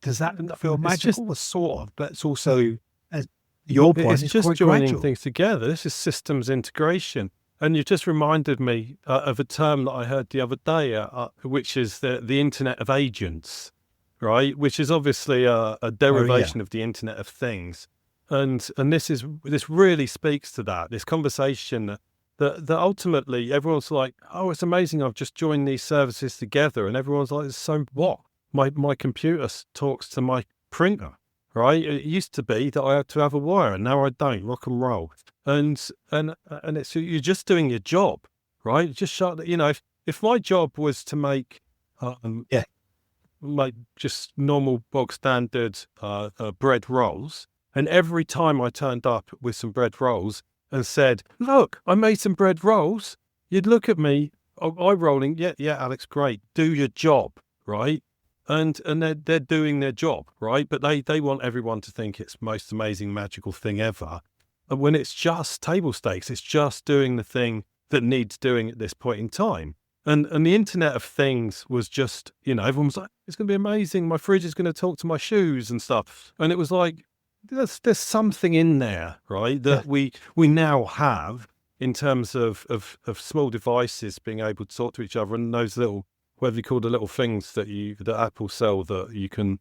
does that feel magical? Sort of, but it's also, as your point, it's just joining things together. This is systems integration. And you just reminded me of a term that I heard the other day, which is the Internet of Agents, right? Which is obviously a derivation of the Internet of Things. And this really speaks to that, this conversation that ultimately everyone's like, oh, it's amazing, I've just joined these services together, and everyone's like, so what? My computer talks to my printer, right? It used to be that I had to have a wire, and now I don't. Rock and roll, and it's, you're just doing your job, right? Just shut. If my job was to make Yeah. like just normal bog standard bread rolls, and every time I turned up with some bread rolls and said, look, I made some bread rolls, you'd look at me, eye rolling, yeah, Alex, great, do your job, right? And they're doing their job, right? But they want everyone to think it's most amazing, magical thing ever. And when it's just table stakes, it's just doing the thing that needs doing at this point in time. And the Internet of Things was just, everyone was like, it's going to be amazing. My fridge is going to talk to my shoes and stuff. And it was like, there's something in there, right, that we now have in terms of small devices being able to talk to each other, and those little, whatever you call the little things that Apple sell that you can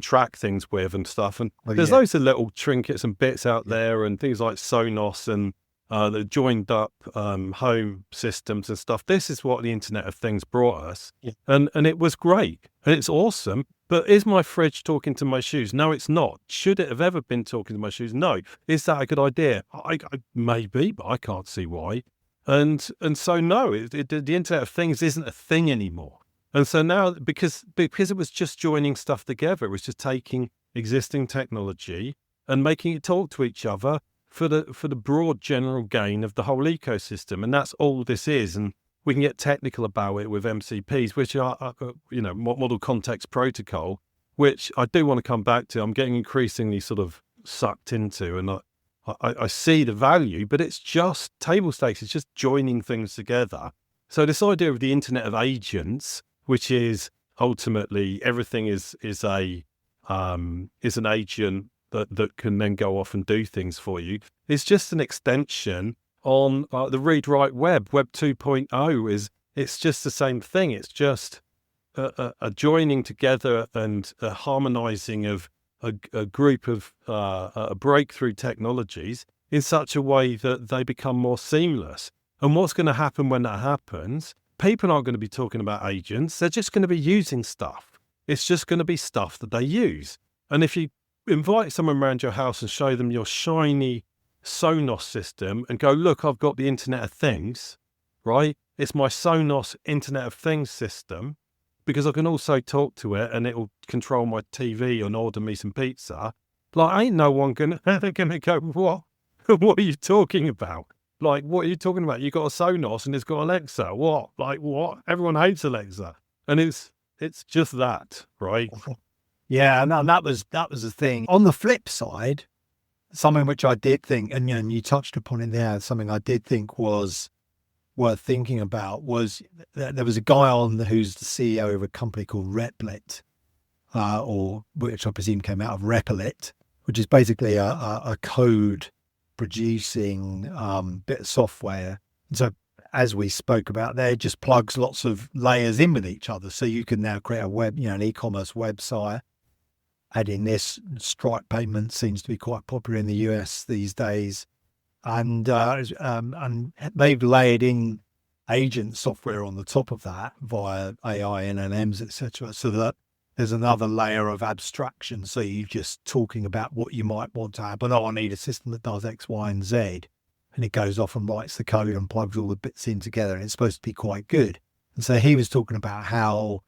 track things with and stuff. And there's loads of little trinkets and bits out there, and things like Sonos and the joined up home systems and stuff. This is what the Internet of Things brought us. And it was great, and it's awesome. But is my fridge talking to my shoes? No, it's not. Should it have ever been talking to my shoes? No. Is that a good idea? I maybe, but I can't see why. And so no, the Internet of Things isn't a thing anymore. And so now, because it was just joining stuff together, it was just taking existing technology and making it talk to each other for the broad general gain of the whole ecosystem. And that's all this is. And we can get technical about it with MCPs, which are, model context protocol, which I do want to come back to. I'm getting increasingly sort of sucked into, and I see the value, but it's just table stakes. It's just joining things together. So this idea of the Internet of Agents, which is ultimately everything is an agent that can then go off and do things for you, is just an extension on the read-write web. Web 2.0 it's just the same thing. It's just a joining together and a harmonizing of a group of breakthrough technologies in such a way that they become more seamless. And what's going to happen when that happens? People aren't going to be talking about agents. They're just going to be using stuff. It's just going to be stuff that they use. And if you invite someone around your house and show them your shiny Sonos system and go, look, I've got the Internet of Things, right? It's my Sonos Internet of Things system, because I can also talk to it and it will control my TV and order me some pizza. Like, ain't no one they're gonna go, what? What are you talking about? Like, what are you talking about? You got a Sonos and it's got Alexa. What? Like, what? Everyone hates Alexa. And it's just that, right? Yeah, and that was the thing. On the flip side, something which I did think, and you touched upon it there, something I did think was worth thinking about was that there was a guy on who's the CEO of a company called Replit, or which I presume came out of Replit, which is basically a code producing bit of software. And so as we spoke about there, it just plugs lots of layers in with each other. So you can now create a web, an e-commerce website. Adding this, Stripe payment seems to be quite popular in the US these days, and they've layered in agent software on the top of that via AI, NLMs, etc. So that there's another layer of abstraction. So you're just talking about what you might want to happen. Oh, I need a system that does X, Y, and Z, and it goes off and writes the code and plugs all the bits in together, and it's supposed to be quite good. And so he was talking about how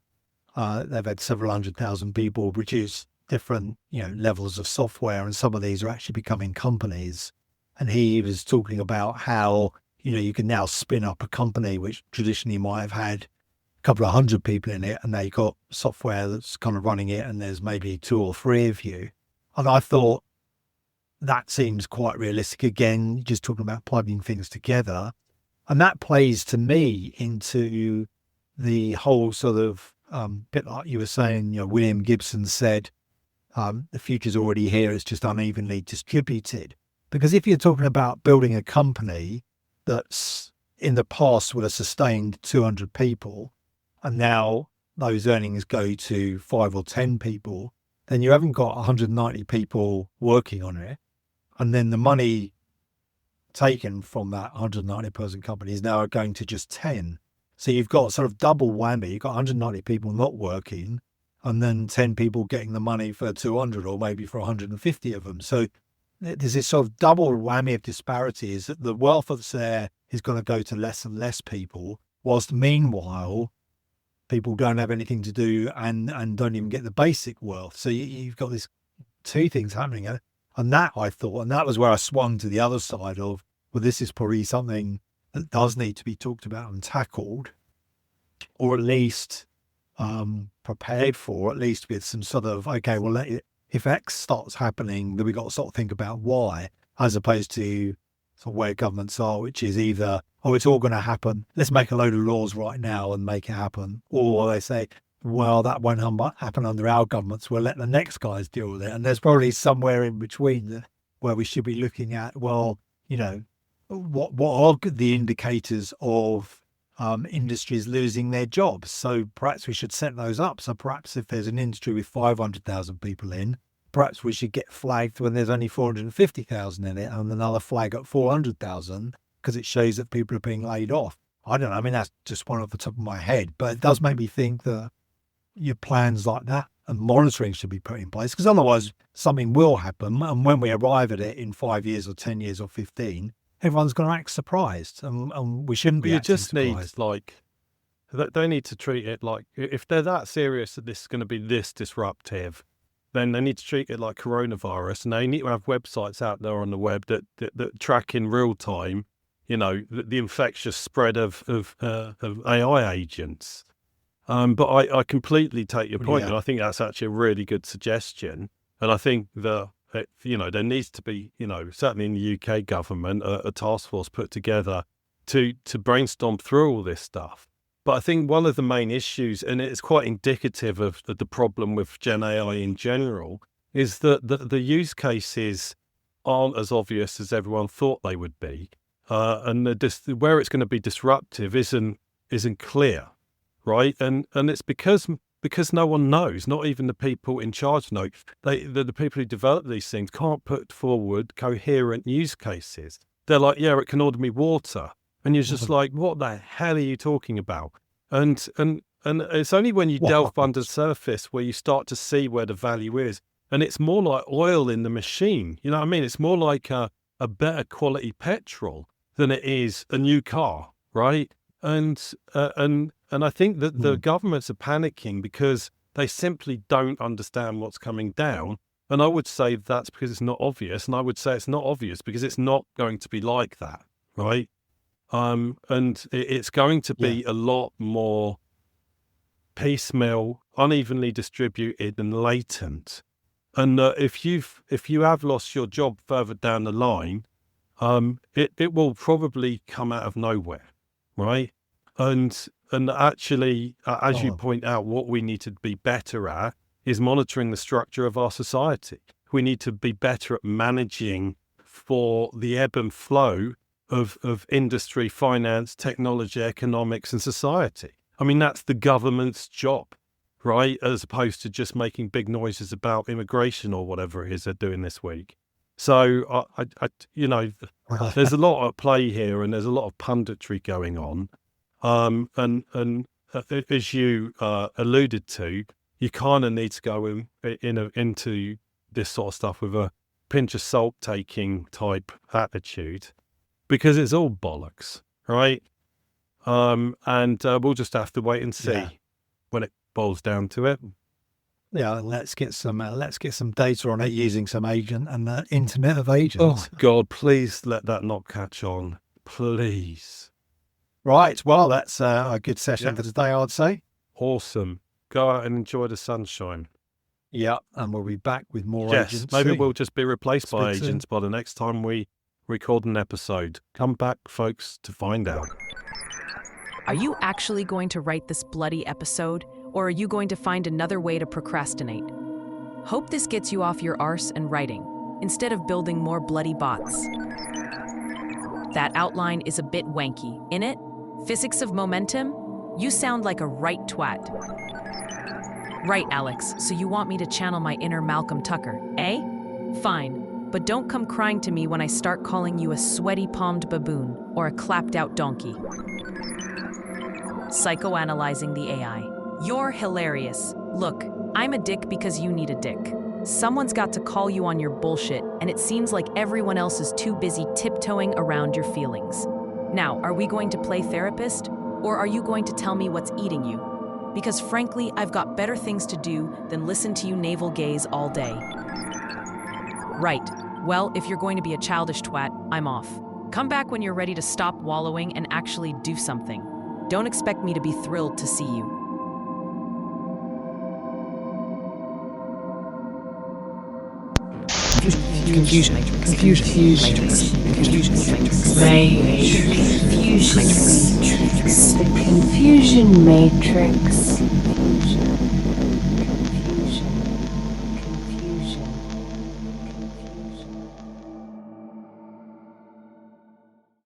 they've had several 100,000 people produce different, levels of software, and some of these are actually becoming companies. And he was talking about how, you can now spin up a company which traditionally might have had a couple of 100 people in it, and they got software that's kind of running it, and there's maybe 2 or 3 of you. And I thought that seems quite realistic. Again, just talking about plugging things together. And that plays to me into the whole sort of bit like you were saying, William Gibson said, the future's already here, it's just unevenly distributed. Because if you're talking about building a company that's in the past would have sustained 200 people, and now those earnings go to 5 or 10 people, then you haven't got 190 people working on it. And then the money taken from that 190 person company is now going to just 10. So you've got sort of double whammy. You've got 190 people not working and then 10 people getting the money for 200 or maybe for 150 of them. So there's this sort of double whammy of disparity, is that the wealth that's there is going to go to less and less people, whilst meanwhile, people don't have anything to do and don't even get the basic wealth. So you've got these two things happening. And that, I thought, and that was where I swung to the other side of, well, this is probably something that does need to be talked about and tackled, or at least prepared for, at least with some sort of, okay, well, if X starts happening, then we've got to sort of think about why, as opposed to sort of where governments are, which is either, oh, it's all going to happen, let's make a load of laws right now and make it happen, or they say, well, that won't happen under our governments, we'll let the next guys deal with it. And there's probably somewhere in between where we should be looking at, well, you know, what are the indicators of industries losing their jobs? So perhaps we should set those up. So perhaps if there's an industry with 500,000 people in, perhaps we should get flagged when there's only 450,000 in it, and another flag at 400,000, because it shows that people are being laid off. I don't know. I mean, that's just one off the top of my head, but it does make me think that your plans like that and monitoring should be put in place, because otherwise something will happen. And when we arrive at it in 5 years or 10 years or 15, everyone's going to act surprised, and we shouldn't be. You acting just surprised. need, like, they need to treat it like, if they're that serious that this is going to be this disruptive, then they need to treat it like coronavirus, and they need to have websites out there on the web that track in real time, you know, the infectious spread of AI agents. But I completely take your point, Yeah. and I think that's actually a really good suggestion. And I think you know, there needs to be, you know, certainly in the UK government, a task force put together to brainstorm through all this stuff. But I think one of the main issues, and it's quite indicative of the problem with Gen AI in general, is that the use cases aren't as obvious as everyone thought they would be, and where it's going to be disruptive isn't clear, right? And it's because no one knows, not even the people in charge know. The people who develop these things can't put forward coherent use cases. They're like, yeah, it can order me water. And you're just like, what the hell are you talking about? And it's only when you delve under the surface where you start to see where the value is. And it's more like oil in the machine. You know what I mean? It's more like a better quality petrol than it is a new car, right? And I think that the governments are panicking because they simply don't understand what's coming down. And I would say that's because it's not obvious. And I would say it's not obvious because it's not going to be like that, right? And it's going to be a lot more piecemeal, unevenly distributed, and latent. And if you have lost your job further down the line, it will probably come out of nowhere, right? And actually, as you point out, what we need to be better at is monitoring the structure of our society. We need to be better at managing for the ebb and flow of industry, finance, technology, economics, and society. I mean, that's the government's job, right? As opposed to just making big noises about immigration or whatever it is they're doing this week. So, you know, there's a lot at play here, and there's a lot of punditry going on. And as you alluded to, you kind of need to go into this sort of stuff with a pinch of salt taking type attitude, because it's all bollocks, right? And we'll just have to wait and see when it boils down to it. Yeah, let's get some data on it using some agent and the Internet of Agents. Oh God, please let that not catch on, please. Right, well, that's a good session for today, I'd say. Awesome. Go out and enjoy the sunshine. Yeah, and we'll be back with more Yes, agents. maybe soon. we'll just be replaced by Speak soon. agents by the next time we record an episode. Come back, folks, to find out. Are you actually going to write this bloody episode, or are you going to find another way to procrastinate? Hope this gets you off your arse and writing, instead of building more bloody bots. That outline is a bit wanky. In it, physics of momentum? You sound like a right twat. Right, Alex, so you want me to channel my inner Malcolm Tucker, eh? Fine. but don't come crying to me when I start calling you a sweaty-palmed baboon or a clapped-out donkey. Psychoanalyzing the AI. You're hilarious. Look, I'm a dick because you need a dick. Someone's got to call you on your bullshit, and it seems like everyone else is too busy tiptoeing around your feelings. Now, are we going to play therapist, or are you going to tell me what's eating you? Because frankly, I've got better things to do than listen to you navel gaze all day. Right. Well, if you're going to be a childish twat, I'm off. Come back when you're ready to stop wallowing and actually do something. Don't expect me to be thrilled to see you. Confusion matrix. Confusion matrix. Confusion matrix. Confusion matrix. The confusion matrix